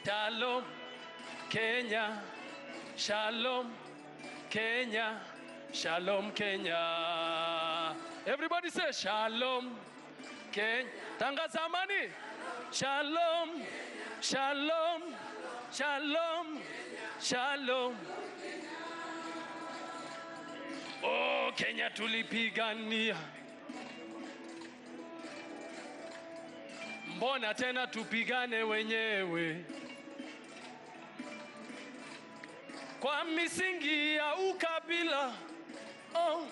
Shalom, Kenya. Shalom, Kenya. Shalom, Kenya. Everybody say Shalom, Kenya. Tangaza amani. Shalom, Shalom, Shalom, Shalom. Oh, Kenya tulipigania. Mbona tena tupigane wenyewe? Kwa misingi ya ukabila. Oh.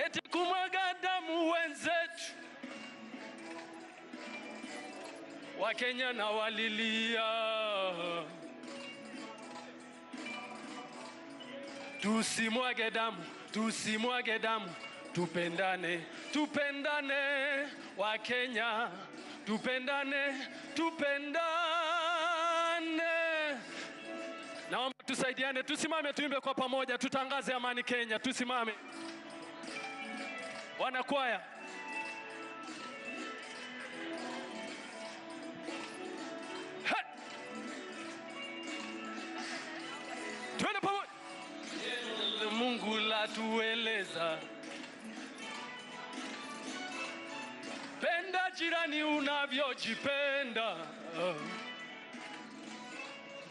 Eti kumwaga damu wenzetu. Wakenya na walilia. Tusimwage damu, tusimwage damu. Tupendane, tupendane, Wakenya. Tupendane, tupendane. Naomba tusaidiane, tusimame tuimbe kwa pamoja, tutangaze amani Kenya, tusimame. Wanakwaya. Hey! Tuende pamoja. Mungu la tueleza. Penda jirani unavyojipenda.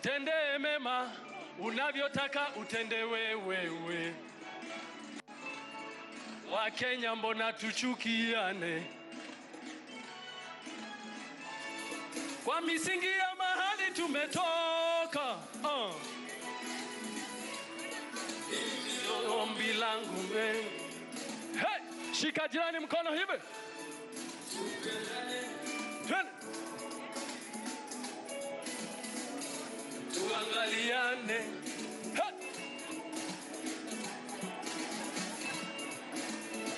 Tende mema unavyotaka utende wewe. Wakenya mbona tuchukiane? Kwa misingi ya mahali tumetoka. Ombi langu mbe. Hey, shika jirani mkono hivi. Tuangaliane. Hey.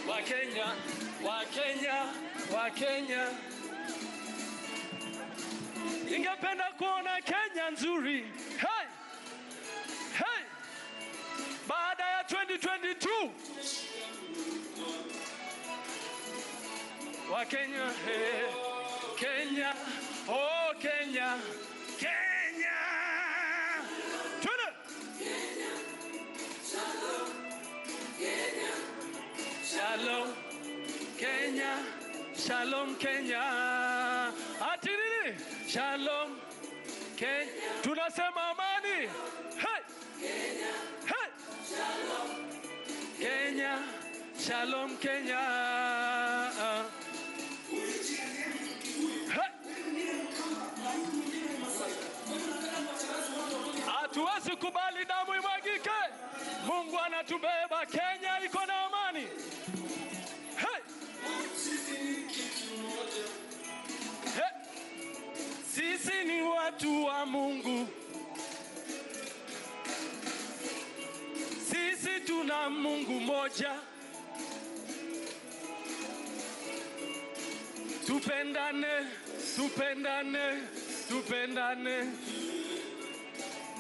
Wakenya, Wakenya, Wakenya. Ningependa kuona Kenya nzuri. Hey. Hey. Baada ya 2022. Wakenya, hey. Kenya, oh Kenya, Kenya. Tuna. Kenya. Shalom. Kenya. Shalom. Kenya. Shalom Kenya. Ati nini? Shalom. Kenya. Tunasema amani. Hey. Kenya. Hey. Shalom. Kenya. Shalom Kenya. Hatuwezi kubali damu imwagike. Mungu anatubeba. Kenya iko na amani. Hey. Hey. Sisi ni watu wa Mungu. Sisi tuna Mungu moja. Tupendane, tupendane, tupendane.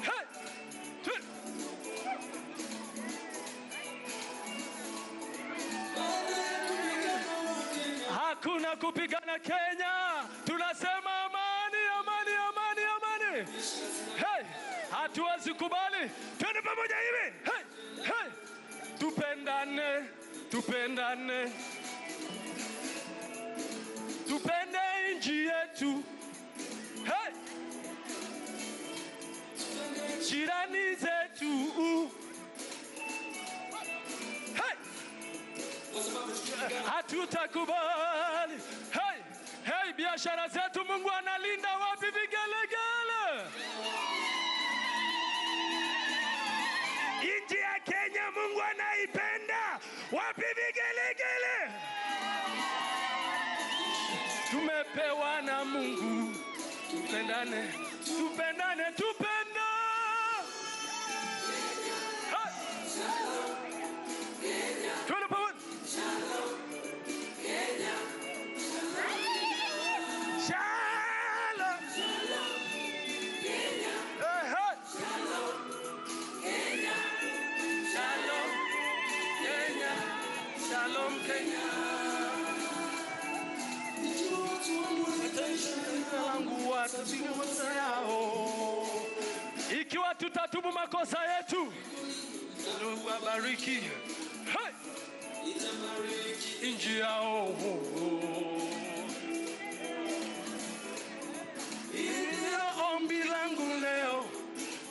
Hey! Hakuna kupigana Kenya. Tunasema amani, amani, amani, amani. Hey! Hatuwezi kubali. Twende pamoja hivi. Hey! Hey! Tupendane, tupendane. Tupende nchi yetu. Hey! Jirani zetu. Hey! Hatutakubali. Hey! Hey, biashara zetu Mungu analinda. Wapi vigelegele? Nchi ya Kenya Mungu anaipenda. Wapi vigelegele? Tumepewa na Mungu. Tupendane, tupendane, tupenda. Shalom Kenya. Twende pamoja. Shalom Kenya. Shalom. Shalom Kenya. Shalom Kenya. Shalom Kenya. Shalom Kenya. Langu makosa yao. Ikiwa tutatubu makosa yetu, Mungu abariki. Hey! Inji yao. Iyo ombi langu leo.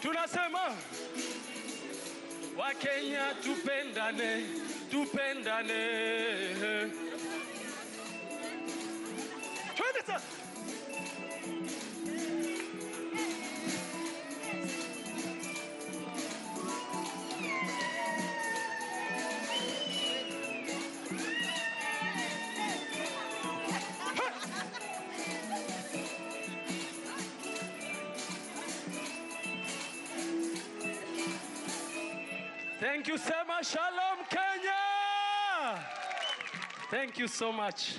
Tunasema Wakenya tupendane, tupendane. Twende sasa. Thank you so much. Shalom, Kenya. Thank you so much.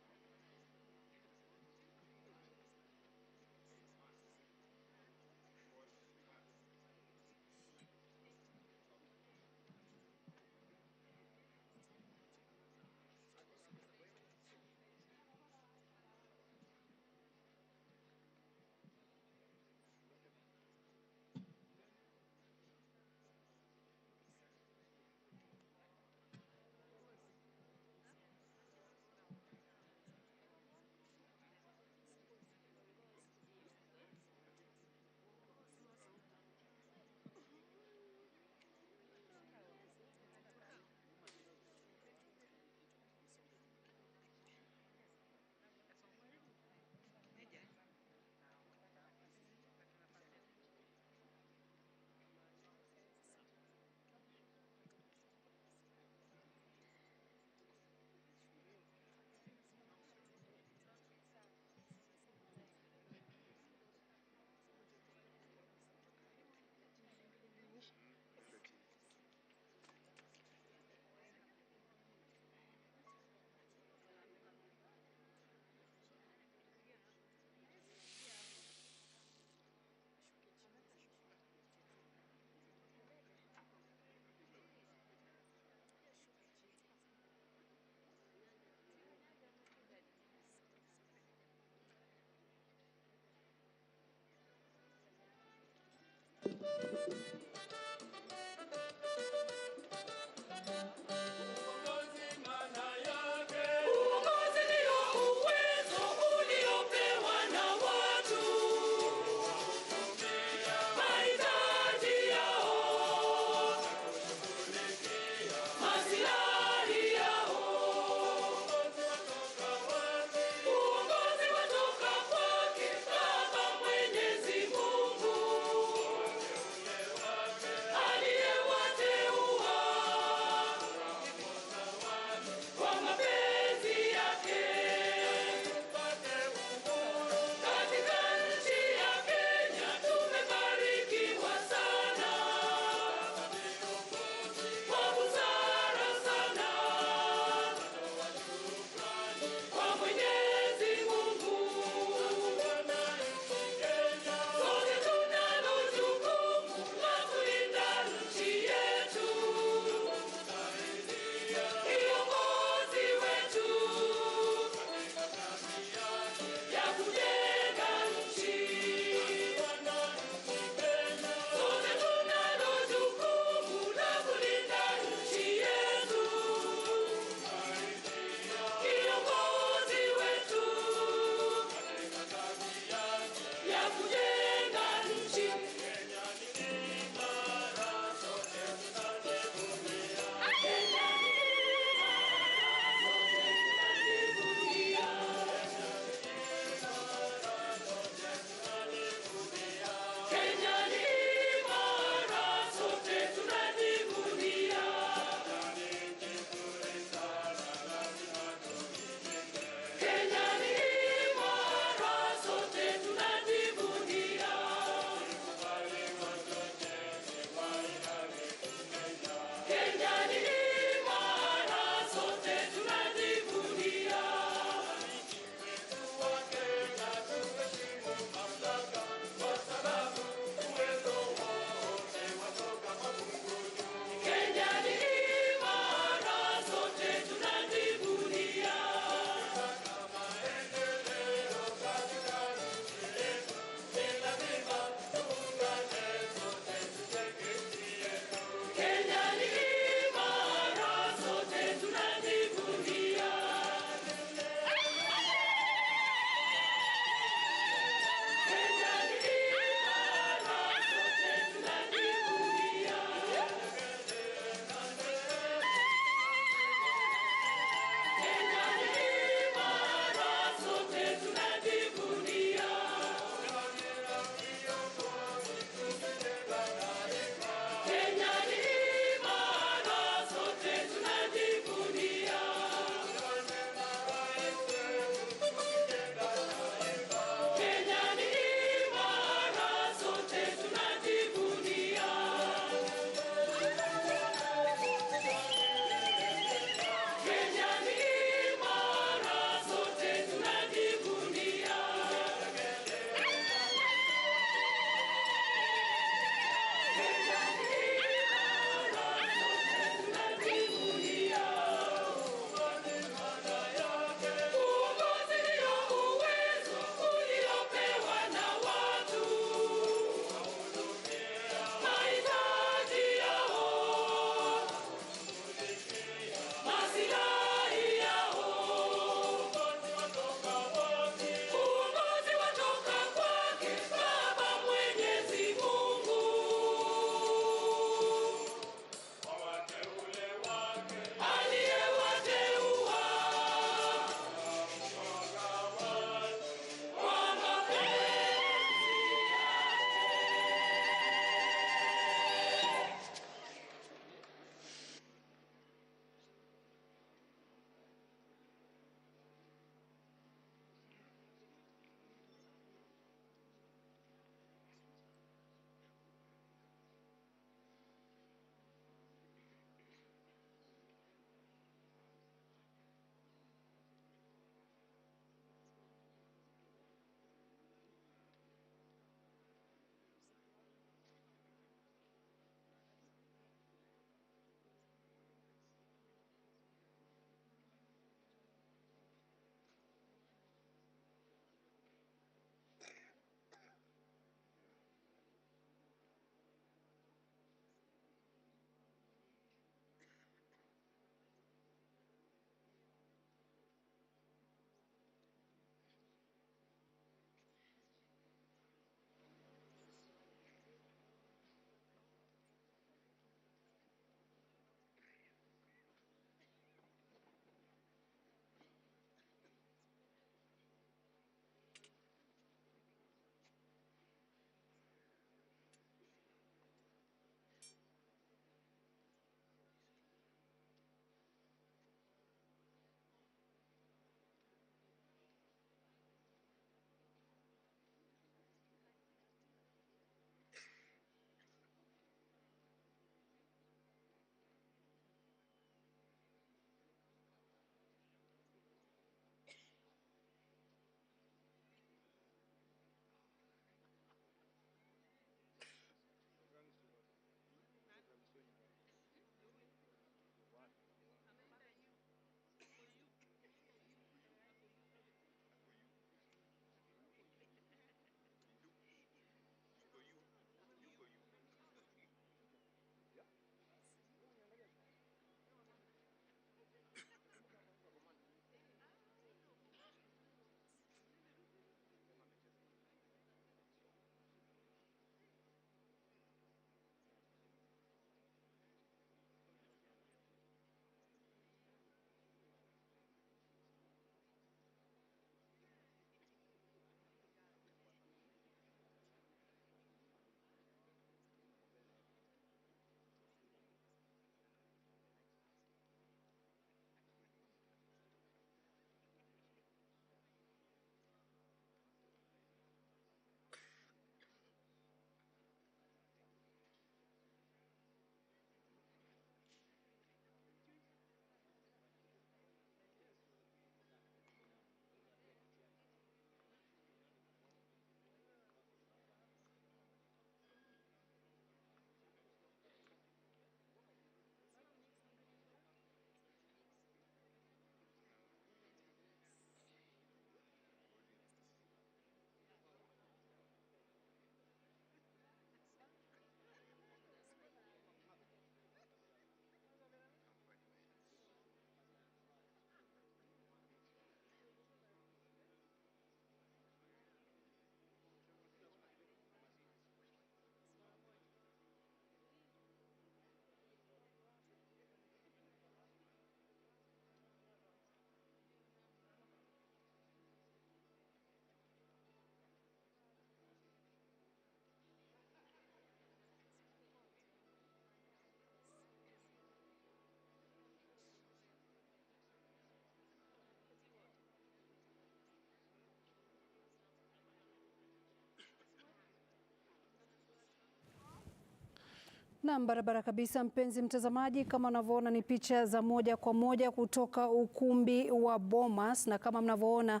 Naam, barabara kabisa mpenzi mtazamaji, kama unavyoona ni picha za moja kwa moja kutoka ukumbi wa Bomas, na kama mnavyoona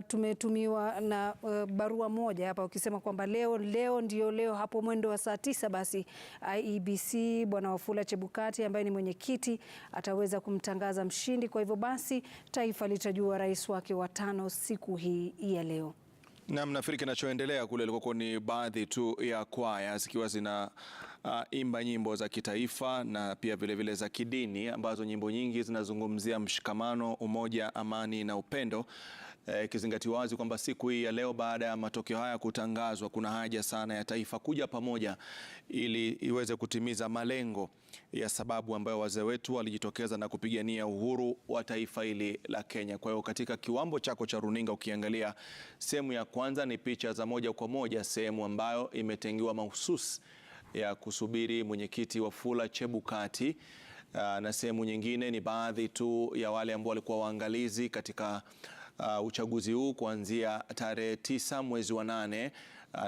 tumetumiwa na barua moja hapa ukisema kwamba leo hapo mwendo wa saa 9 basi Iebc Bwana Wafula Chebukati ambaye ni mwenyekiti ataweza kumtangaza mshindi. Kwa hivyo basi taifa litajua rais wake wa 5 siku hii ya leo. Naam, nafikiri kinachoendelea kule ilikuwa ni baadhi tu ya kwaya zikiwa zina imba nyimbo za kitaifa na pia vile za kidini, ambazo nyimbo nyingi zinazungumzia mshikamano, umoja, amani na upendo, ikizingatiwa wazi kwamba siku hii ya leo baada ya matokeo haya kutangazwa kuna haja sana ya taifa kuja pamoja ili iweze kutimiza malengo ya sababu ambayo wazee wetu walijitokeza na kupigania uhuru wa taifa hili la Kenya. Kwa hiyo katika kiwambo chako cha runinga ukiangalia sehemu ya kwanza ni picha za moja kwa moja, sehemu ambayo imetengewa mahususi ya kusubiri mwenyekiti Wafula Chebukati, na sehemu nyingine ni baadhi tu ya wale ambao walikuwa waangalizi katika uchaguzi huu kuanzia tarehe 9 mwezi wa 8,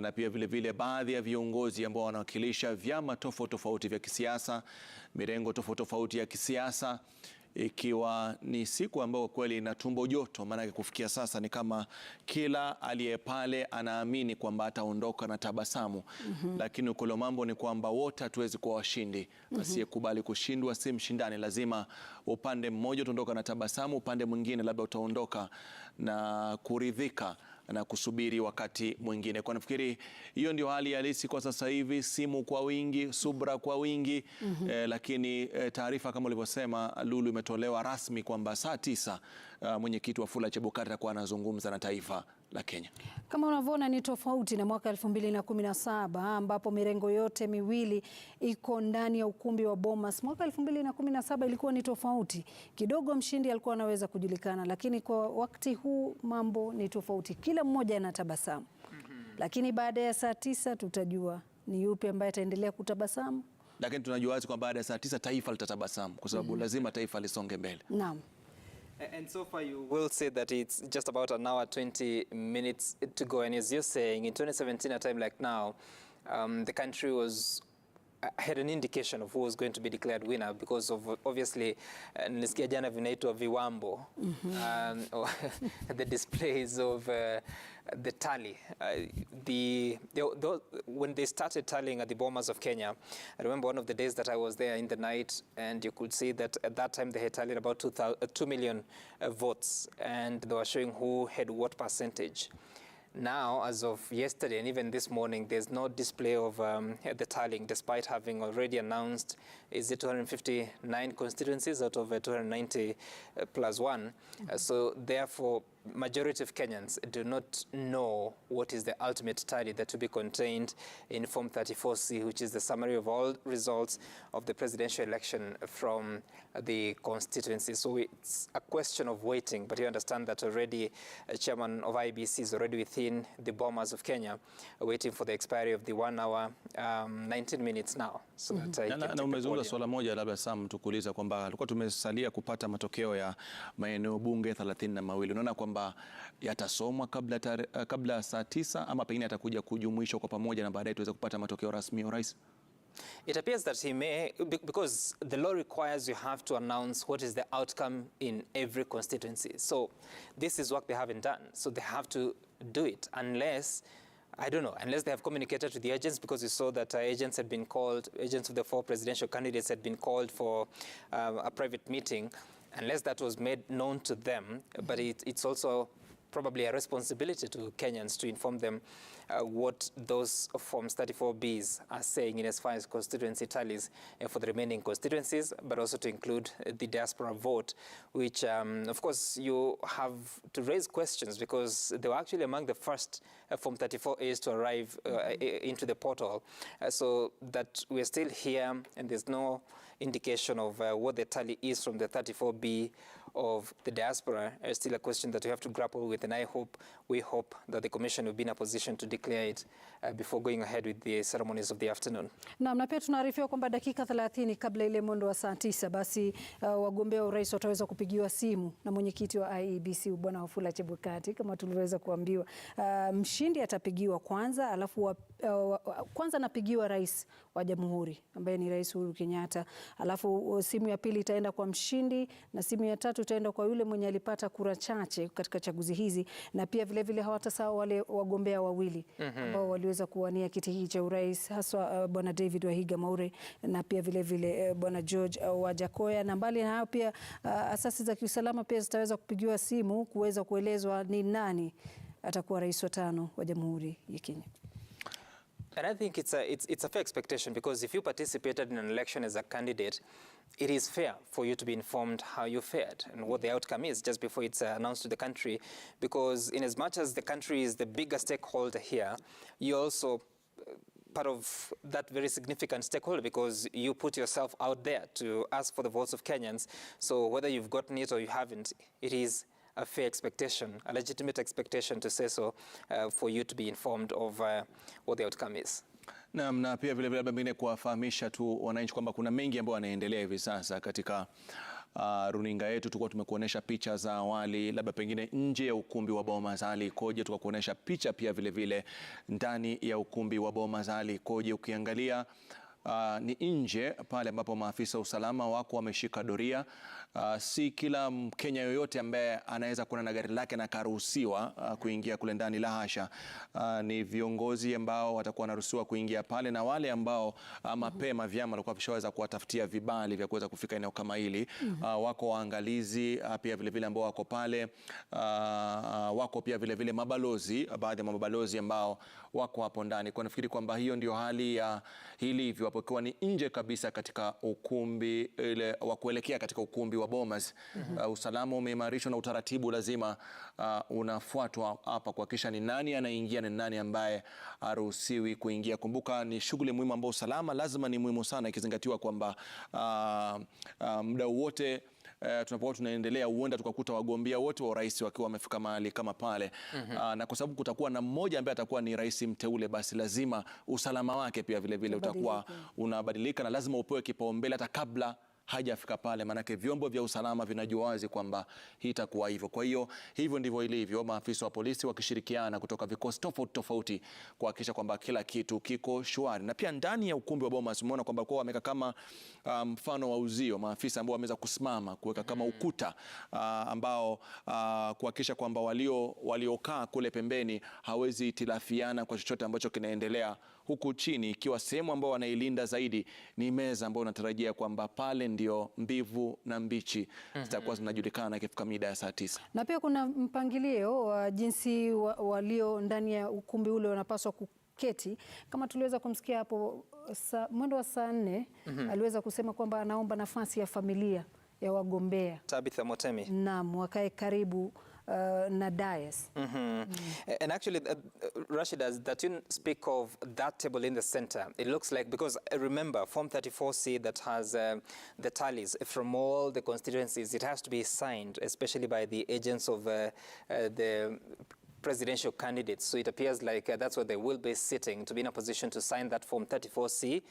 na pia vile baadhi ya viongozi ambao wanawakilisha vyama tofauti vya kisiasa, mirengo tofauti ya kisiasa, ikiwa ni siku ambayo kweli ina tumbo joto, maana kufikia sasa ni kama kila aliye pale anaamini kwamba ataondoka na tabasamu. Lakini ukolo mambo ni kwamba wote hatuwezi kuwa washindi. Asiyekubali kushindwa si mshindani. Lazima upande mmoja utaondoka na tabasamu, upande mwingine labda utaondoka na kuridhika na kusubiri wakati mwingine. Kwa nafikiri hiyo ndio hali halisi kwa sasa hivi, simu kwa wingi, subra kwa wingi. Lakini taarifa kama ulivyosema Lulu imetolewa rasmi kwamba saa 9 mwenyekiti Wafula Chebukati atakuwa anazungumza na taifa la Kenya. Kama unavyoona ni tofauti na mwaka 2017 ambapo mirengo yote miwili iko ndani ya ukumbi wa Bomas. Mwaka 2017 ilikuwa ni tofauti kidogo, mshindi alikuwa anaweza kujulikana, lakini kwa wakati huu mambo ni tofauti, kila mmoja anatabasamu. Lakini baada ya saa 9 tutajua ni yupi ambaye ataendelea kutabasamu. Lakini tunajua wazi kwamba baada ya saa 9 taifa litatabasamu kwa sababu lazima taifa lisonge mbele. Naam. And so far you will say that it's just about an hour 20 minutes to go, and as you're saying, in 2017 a time like now, the country had an indication of who was going to be declared winner because of obviously nilisikia jana vinaitwa viwambo, the displays of the tally. When they started tallying at the Bomas of Kenya, I remember one of the days that I was there in the night, and you could see that at that time they had tallied about 2 million votes, and they were showing who had what percentage. Now, as of yesterday and even this morning, there's no display of the tallying, despite having already announced, is it 259 constituencies out of 290 plus 1. So therefore, majority of Kenyans do not know what is the ultimate tally that will be contained in Form 34C, which is the summary of all results of the presidential election from the constituency. So it's a question of waiting, but you understand that already Chairman of Iebc is already within the Bomas of Kenya, waiting for the expiry of the 1 hour 19 minutes now. So that na umezungumza swala moja labda Sam tukuuliza kwamba tulikuwa tumesalia kupata matokeo ya maeneo bunge 32. Unaona kwamba yatasomwa kabla saa 9 ama pengine atakuja kujumuishwa kwa pamoja na baadaye tuweze kupata matokeo rasmi ya rais? It appears that he may, because the law requires you have to announce what is the outcome in every constituency. So this is what they haven't done. So they have to do it unless, I don't know, unless they have communicated to the agents, because we saw that agents had been called, agents of the 4 presidential candidates had been called for a private meeting, unless that was made known to them. But it's also probably a responsibility to Kenyans to inform them what those Forms 34Bs are saying in as far as constituency tallies for the remaining constituencies, but also to include the diaspora vote, which of course you have to raise questions because they were actually among the first Form 34As to arrive into the portal. So that we're still here and there's no indication of what the tally is from the 34B of the diaspora is still a question that we have to grapple with, and we hope that the Commission will be in a position to declare it before going ahead with the ceremonies of the afternoon. Na pia tunaarifiwa kwamba dakika 30 kabla ile mwendo wa saa 9 basi wagombea urais wataweza kupigiwa simu na mwenyekiti wa Iebc Bwana Wafula Chebukati, kama tuliweza kuambiwa. Mshindi atapigiwa kwanza, alafu kwanza anapigiwa rais wa Jamhuri ambaye ni Rais Uhuru Kenyatta, alafu simu ya pili itaenda kwa mshindi na simu ya tatu itaenda kwa yule mwenye alipata kura chache katika chaguzi hizi, na pia vile hawatasahau wale wagombea wawili ambao waliweza kuwania kiti hiki cha urais, haswa Bwana David Wahiga Maure na pia vile Bwana George Wajakoya. Na mbali na hayo pia asasi za kiusalama pia zitaweza kupigiwa simu kuweza kuelezwa ni nani atakuwa rais wa 5 wa Jamhuri ya Kenya. And I think it's a fair expectation, because if you participated in an election as a candidate, it is fair for you to be informed how you fared and what the outcome is just before it's announced to the country. Because in as much as the country is the biggest stakeholder here, you're also part of that very significant stakeholder, because you put yourself out there to ask for the votes of Kenyans. So whether you've gotten it or you haven't, it is a fair expectation, a legitimate expectation to say so, for you to be informed of what the outcome is. Na pia vile pengine kuwafahamisha tu wananchi kwamba kuna mengi ambayo yanaendelea hivi sasa katika runinga yetu. Tulikuwa tumekuonesha picha za awali, labda pengine nje ya ukumbi wa Bomas hali ikoje, tukakuonesha picha pia vile ndani ya ukumbi wa Bomas hali ikoje. Ukiangalia ni nje pale ambapo maafisa usalama wako wameshika doria. Si kila Mkenya yoyote ambaye anaweza kuwa na gari lake na karuhusiwa kuingia kule ndani, la hasha. Ni viongozi ambao watakuwa wanaruhusiwa kuingia pale, na wale ambao mapema vyama walikuwa vishaweza kuwatafutia vibali vya kuweza kufika eneo kama hili. Wako waangalizi pia vile ambao wako pale. Wako pia vile mabalozi, baadhi ya mabalozi ambao wako hapo ndani. Kwa nafikiri kwamba hiyo ndio hali ya hili hivyo hapo, kwa ni nje kabisa katika ukumbi ile wa kuelekea katika ukumbi wa Bomas. Usalama umeimarishwa na utaratibu lazima unafuatwa hapa kuhakikisha ni nani anaingia na nani ambaye haruhusiwi kuingia. Kumbuka ni shughuli muhimu ambayo usalama lazima ni muhimu sana, ikizingatiwa kwamba muda wote tunapokuwa tunaendelea huenda tukakuta wagombea wote wa urais wakiwa wamefika mahali kama pale. Na kwa sababu kutakuwa na mmoja ambaye atakuwa ni rais mteule, basi lazima usalama wake pia vile utakuwa unabadilika, na lazima upewe kipaumbele hata kabla hajafika pale, manake vyombo vya usalama vinajua wazi kwamba hii itakuwa hivyo. Kwa hiyo hivyo ndivyo ilivyo, maafisa wa polisi wakishirikiana kutoka vikosi tofauti kuhakikisha kwamba kila kitu kiko shwari. Na pia ndani ya ukumbi wa Bomas umeona kwamba kwa wameka kama mfano wa uzio, maafisa ambao wameweza kusimama kuweka kama ukuta ambao kuhakikisha kwamba waliokaa kule pembeni hawezi itilafiana kwa chochote ambacho kinaendelea huku chini, ikiwa sehemu ambao wanailinda zaidi ni meza ambayo unatarajia kwamba pale ndio mbivu na mbichi zitakuwa zinajulikana ikifika mida ya saa 9. Na pia kuna mpangilio wa jinsi walio ndani ya ukumbi ule wanapaswa kuketi. Kama tuliweza kumsikia hapo mwendo wa saa 4 aliweza kusema kwamba anaomba nafasi ya familia ya wagombea Tabitha Motemi. Naam, wakae karibu na dais. And actually, Rashid, that you speak of that table in the center, it looks like, because remember, Form 34C that has the tallies from all the constituencies, it has to be signed, especially by the agents of the presidential candidates. So it appears like that's where they will be sitting to be in a position to sign that Form 34C.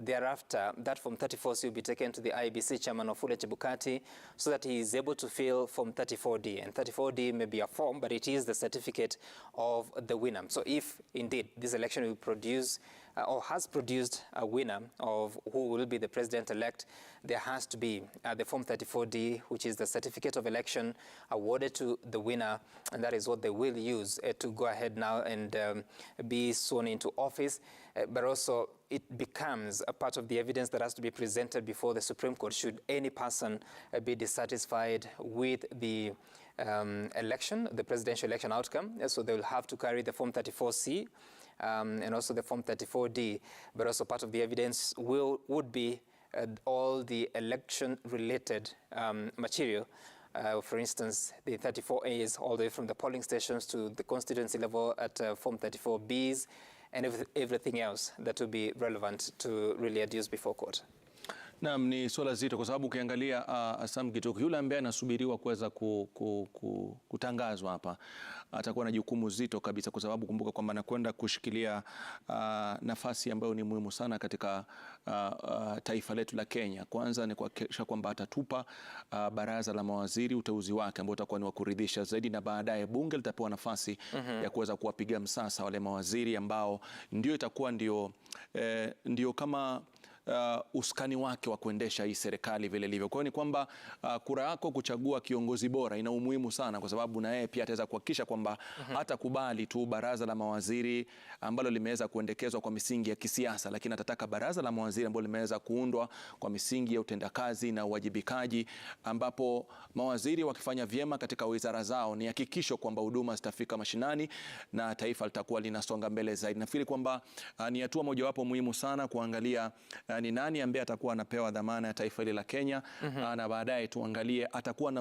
Thereafter, that Form 34C will be taken to the Iebc chairman Wafula Chebukati so that he is able to fill Form 34D. And 34D may be a form, but it is the certificate of the winner. So if indeed this election will produce or has produced a winner of who will be the president-elect, there has to be the Form 34D, which is the certificate of election awarded to the winner, and that is what they will use to go ahead now and be sworn into office. But also it becomes a part of the evidence that has to be presented before the Supreme Court should any person be dissatisfied with the election, the presidential election outcome. So they will have to carry the Form 34C and also the Form 34D, but also part of the evidence would be all the election-related material. For instance, the 34As, all the way from the polling stations to the constituency level at Form 34Bs, and everything else that will be relevant to really adduce before court. Naam, ni swala zito kwa sababu ukiangalia Sam Gituku yule ambaye anasubiriwa kuweza kutangazwa hapa atakuwa na jukumu zito kabisa, kwa sababu kumbuka kwamba anakwenda kushikilia nafasi ambayo ni muhimu sana katika taifa letu la Kenya. Kwanza ni kuhakikisha kwamba atatupa baraza la mawaziri uteuzi wake ambao utakuwa ni wa kuridhisha zaidi, na baadaye bunge litapewa nafasi ya kuweza kuwapiga msasa wale mawaziri ambao ndio itakuwa ndio kama uskani wake wa kuendesha hii serikali vile ilivyo. Kwa hiyo ni kwamba kura yako kuchagua kiongozi bora ina umuhimu sana, kwa sababu na yeye pia ataweza kuhakikisha kwamba hata kubali tu baraza la mawaziri ambalo limeweza kuendekezwa kwa misingi ya kisiasa, lakini atataka baraza la mawaziri ambalo limeweza kuundwa kwa misingi ya utendakazi na uwajibikaji, ambapo mawaziri wakifanya vyema katika wizara zao ni hakikisho kwamba huduma zitafika mashinani na taifa litakuwa linasonga mbele zaidi. Nafikiri kwamba ni hatua mojawapo muhimu sana kuangalia ni nani ambaye atakuwa anapewa dhamana ya taifa hili la Kenya, na baadaye tuangalie atakuwa na